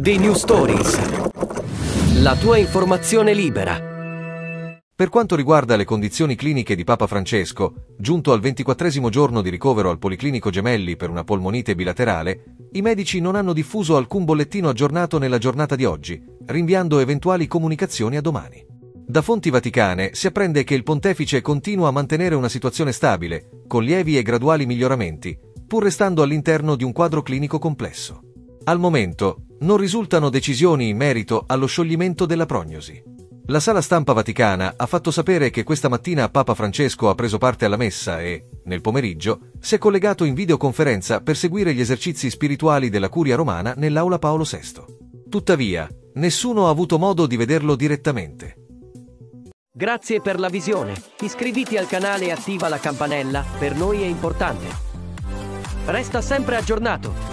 The New Stories. La tua informazione libera. Per quanto riguarda le condizioni cliniche di Papa Francesco, giunto al 24° giorno di ricovero al Policlinico Gemelli per una polmonite bilaterale, i medici non hanno diffuso alcun bollettino aggiornato nella giornata di oggi, rinviando eventuali comunicazioni a domani. Da fonti vaticane si apprende che il pontefice continua a mantenere una situazione stabile, con lievi e graduali miglioramenti, pur restando all'interno di un quadro clinico complesso. Al momento, non risultano decisioni in merito allo scioglimento della prognosi. La sala stampa vaticana ha fatto sapere che questa mattina Papa Francesco ha preso parte alla messa e, nel pomeriggio, si è collegato in videoconferenza per seguire gli esercizi spirituali della Curia romana nell'Aula Paolo VI. Tuttavia, nessuno ha avuto modo di vederlo direttamente. Grazie per la visione. Iscriviti al canale e attiva la campanella, per noi è importante. Resta sempre aggiornato.